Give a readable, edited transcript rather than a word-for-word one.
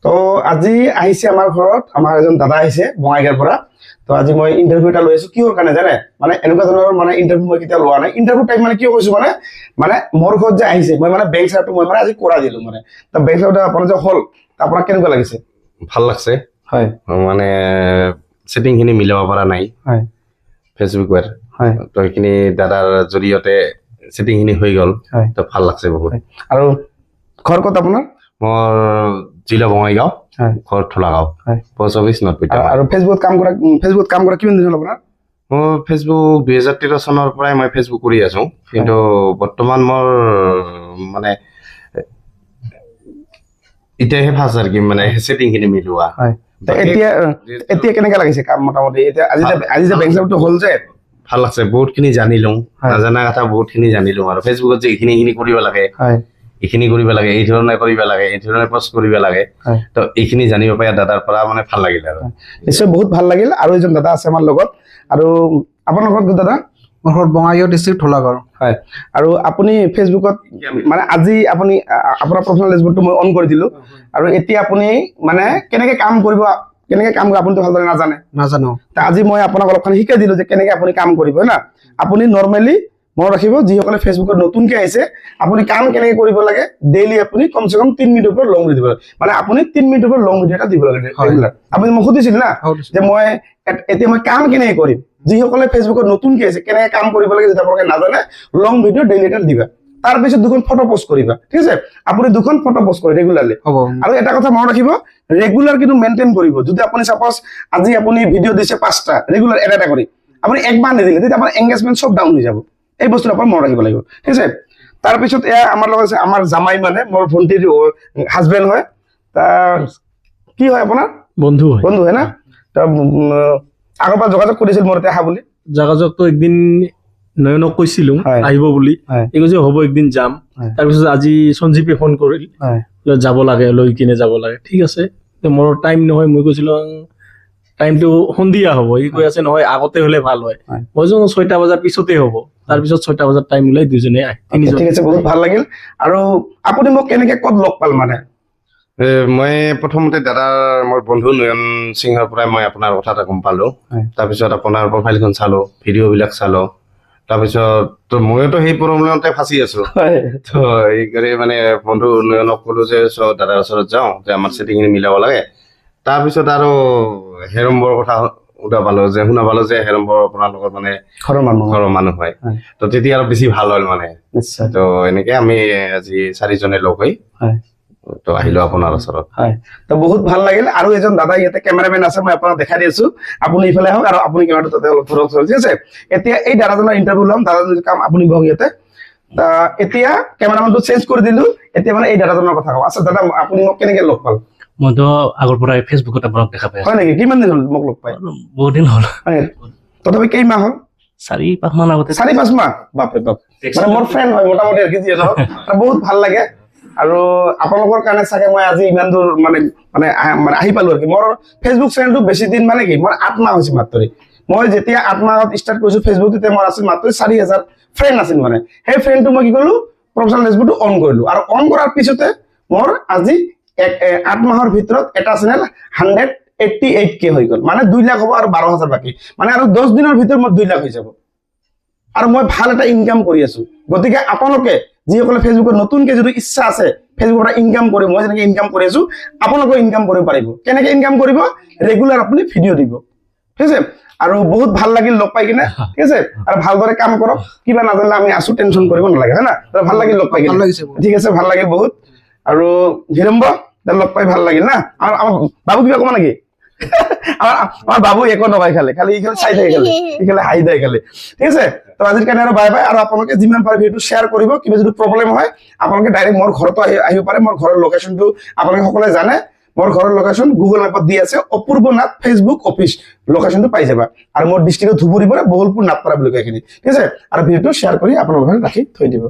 তো আজি আহিছে আমাৰ ঘৰত আমাৰ এজন দাদা আহিছে বঙাইগাঁৱৰ পৰা। তো আজি মই ইন্টাৰভিউ এটা লৈ আছো কিহৰ কাৰণে জানে মানে এনেকুৱা ধৰণৰ মানে ইন্টাৰভিউ মই কেতিয়া লোৱা নাই। ইন্টাৰভিউ টাইম মানে কিয় কৈছো মানে মোৰ ঘৰত যে আহিছে মই মানে বেংক চাৰটো মই মানে আজি কৰা দিলো মানে। তো বেংক চাৰটো আপোনাৰ যে হল আপোনাৰ কেনেকুৱা লাগিছে? ভাল লাগছে হয় মানে সেটিং খিনি মিলাব পৰা নাই হয় ফেসবুকৰ হয় তো এইখিনি দাদাৰ জৰিয়তে সেটিং খিনি হৈ গল হয় তো ভাল লাগছে বহুত। আৰু ঘৰ ক'ত আপোনাৰ? মোৰ জিলা বঙাইগাঁও হয় ঘৰ থলাগাঁও হয় পোষ্ট অফিচ নটপিটা। আৰু ফেসবুকত কাম কৰা কিমান দিন হ'ল আপোনাৰ? মোৰ ফেসবুক 2013 চনৰ পৰাই মই ফেসবুক কৰি আছো কিন্তু বৰ্তমান মোৰ মানে এতিয়াহে ফাৰ্ষ্ট আৰ কি মানে সেটিং খিনি মিলোৱা। হয় এতিয়া কেনেকা লাগিছে কাম মোটামুটি? এতিয়া আজি যে বেংক চাৰটো হল যে ভাল লাগছে বহুত খিনি জানিলো নাজানা কথা বহুত খিনি জানিলো আৰু ফেসবুকত যে এইখিনি কৰিব লাগে এইখিনি কৰিব লাগে এই ধৰণে কৰিব লাগে এই ধৰণে পোষ্ট কৰিব লাগে তো এইখিনি জানিব পাই দাদাৰ পৰা মানে ভাল লাগিল আৰু নিশ্চয় বহুত ভাল লাগিল। আৰু এজন দাদা আছে আমাৰ লগত। আৰু আপোনাৰ ঘৰত দাদা? মোৰ ঘৰ বঙাইগাঁও ডিষ্ট্ৰিক্ট থলাগাঁও। হয় আৰু আপুনি ফেসবুকত মানে আজি আপুনি আপোনাৰ প্ৰফেশনাল ডেশবোৰ্ডটো মই অন কৰি দিলো আৰু এতিয়া আপুনি মানে কেনেকে কাম কৰিব আপুনিতো ভালদৰে নাজানো। আজি মই আপোনাক অলপমান শিকাই দিলো যে কেনেকে আপুনি কাম কৰিব না। আপুনি নৰ্মেলি মনত ৰাখিব যিসকলে ফেসবুকত নতুনকে আহিছে আপুনি কাম কেনেকে কৰিব লাগে ডেইলি আপুনি কমসে কম 3 মিনিটৰ পৰা লং ভিডিঅ দিব লাগে মানে আপুনি 3 মিনিটৰ পৰা লং ভিডিঅ এটা দিব লাগে ৰেগুলাৰ। আপুনি মোক সুধিছিল না যে মই এতিয়া মই কাম কেনেকে কৰিম যিসকলে ফেসবুকত নতুনকে আছে কেনেকে কাম কৰিব লাগে যদি আপোনালোকে নাজানে লং ভিডিঅ ডেইলি এটা দিবা তাৰ পিছত দুখন ফটো পোষ্ট কৰিবা ঠিক আছে। আপুনি দুখন ফটো পোষ্ট কৰি ৰেগুলাৰলি হ'ব। আৰু এটা কথা মনত ৰাখিব ৰেগুলাৰ কিন্তু মেইনটেইন কৰিব। যদি আপুনি সাপোজ আজি আপুনি ভিডিঅ দিছে 5টা ৰেগুলাৰ এটা কৰি আপুনি একবাৰ নিদিলে তেতিয়া আপোনাৰ এংগেজমেন্ট সব ডাউন হৈ যাব। এই বস্তুটো আপোনাৰ মনত ৰাখিব লাগিব ঠিক আছে। তাৰ পিছত এয়া আমাৰ লগত আছে আমাৰ জামাই মানে মোৰ ভণ্টিৰ হাজবেণ্ড হয়। তা কি হয় আপোনাৰ? বন্ধু হয় না। তা আগৰ পৰা যোগাযোগ কৰিছিল মোৰ আহা বুলি? যোগাযোগটো একদিন নয়নক কৈছিলো আহিব বুলি এই কৈছে হ'ব একদিন যাম। তাৰপিছত আজি সঞ্জীৱে ফোন কৰিল যাব লাগে লৈ কিনে যাব লাগে ঠিক আছে। মোৰ টাইম নহয় মই কৈছিলো টাইমটো সন্ধিয়া হ'ব ই কৈ আছে নহয় আগতে হলে ভাল হয়। মই যে 6টা বজাৰ পিছতে হ'ব তাৰপিছত 6টা বজাত টাইম উলাই দুজনে তিনিজন ঠিক আছে বহুত ভাল লাগিল। আৰু আপুনি মোক কেনেকে ক'ত লগ পাল মানে? মই প্ৰথমতে দাদাৰ মোৰ বন্ধু নয়ন সিংহৰ পৰাই মই আপোনাৰ কথা এটা গম পালো। তাৰপিছত আপোনাৰ প্ৰফাইলখন চালো ভিডিঅ' বিলাক চালো তাৰপিছত মইতো সেই প্ৰব্লেমতে ফাঁচি আছো। তো এইকাৰণে মানে বন্ধু নয়নক ক'লো যে দাদাৰ ওচৰত যাওঁ যে আমাৰ সেটিং খিনি মিলাব লাগে। তাৰপিছত আৰু হেৰম্বৰ কথা শুনা পালো যে হেৰম্বৰ আপোনালোকৰ মানে ঘৰৰ মানুহ হয়। তো তেতিয়া আৰু বেছি ভাল হ'ল মানে। তো এনেকে আমি আজি 4জনে লগ হৈ তো আহিলো আপোনাৰ ওচৰত। তো বহুত ভাল লাগিল। আৰু এজন দাদা ইয়াতে কেমেৰামেন আছে মই আপোনাক দেখাই দিছো আপুনি ইফালে আহক আৰু আপুনি কেমেৰাটো তাতে অলপ ধৰক ঠিক আছে। এতিয়া এই দাদাজনৰ ইন্টাৰভিউ লম দাদাজনৰ কাম আপুনি বহক ইয়াতে। এতিয়া কেমেৰামেনটো চেঞ্জ কৰি দিলো এতিয়া মানে এই দাদাজনৰ কথা কওঁ। আচ্ছা দাদা আপুনি মোক কেনেকে লগ পাল? মইতো আগৰ পৰাই ফেসবুকত আপোনাক দেখা পাই হয় নেকি? কিমান দিন হ'ল মোক লগ পাই? বহুত দিন হ'ল তথাপি কেইমাহ হ'ল? 4-5 মাহ আগতে। 4-5 মাহ? বাপৰে বাপ মানে মোৰ ফ্ৰেণ্ড হয় মোটামুটি আৰু কি বহুত ভাল লাগে। আৰু আপোনালোকৰ কাৰণে চাগে মই আজি ইমান দূৰ মানে আহি পালো আৰু কি। মোৰ ফেসবুক চেনেলটো বেছি দিন মানে কি মোৰ 8 মাহ হৈছে মাত্ৰ। মই যেতিয়া 8 মাহত ষ্টাৰ্ট কৰিছো ফেসবুক তেতিয়া মোৰ আছিল মাত্ৰ 4000 ফ্ৰেণ্ড আছিল মানে। সেই ফ্ৰেণ্ডটো মই কি কৰিলো প্ৰফেশনাল ডেশবোৰ্ডটো অন কৰিলো আৰু অন কৰাৰ পিছতে মোৰ আজি 8 মাহৰ ভিতৰত এটা চেনেল 188K হৈ গ'ল মানে 2 লাখ হ'ব আৰু 12000 বাকী মানে আৰু 10 দিনৰ ভিতৰত মোৰ 2 লাখ হৈ যাব আৰু মই ভাল এটা ইনকাম কৰি আছো। গতিকে আপোনালোকে যিসকলে ফেসবুকত নতুনকে যদি ইচ্ছা আছে ফেসবুকৰ পৰা ইনকাম কৰিব মই যেনেকে ইনকাম কৰি আছো আপোনালোকে ইনকাম কৰিব পাৰিব। কেনেকে ইনকাম কৰিব? ৰেগুলাৰ আপুনি ভিডিঅ' দিব ঠিক আছে। আৰু বহুত ভাল লাগিল লগ পাই কিনে ঠিক আছে। আৰু ভালদৰে কাম কৰক কিবা নাজানিলে আমি আছো টেনচন কৰিব নালাগে হয় না। ভাল লাগিল লগ পাই কিনে ঠিক আছে ভাল লাগিল বহুত। আৰু হিৰম্ব লগ পাই ভাল লাগিল না। আৰু আমাৰ বাবু কিবা কব নেকি? আমাৰ বাবু একো নকয় খালি চাই থাকে খালি হাঁহি দিয়ে খালি ঠিক আছে। তো আজিৰ কাৰণে আৰু বাই বাই। আৰু আপোনালোকে যিমান পাৰে ভিডিঅ'টো শ্বেয়াৰ কৰিব। কিবা যদি প্ৰব্লেম হয় আপোনালোকে ডাইৰেক্ট মোৰ ঘৰতো আহিব পাৰে। মোৰ ঘৰৰ লোকেশ্যনটো আপোনালোকে সকলোৱে জানে। মোৰ ঘৰৰ লোকেশ্যন গুগল মেপত দি আছে অপূৰ্ব নাথ ফেসবুক অফিচ লোকেশ্যনটো পাই যাবা। আৰু মোৰ ডিষ্ট্ৰিক্টত ধুবুৰী পৰা বহলপুৰ নাথপাৰা বুলি কয় এইখিনি ঠিক আছে। আৰু ভিডিঅ'টো শ্বেয়াৰ কৰি আপোনালোকে ৰাখি থৈ দিব।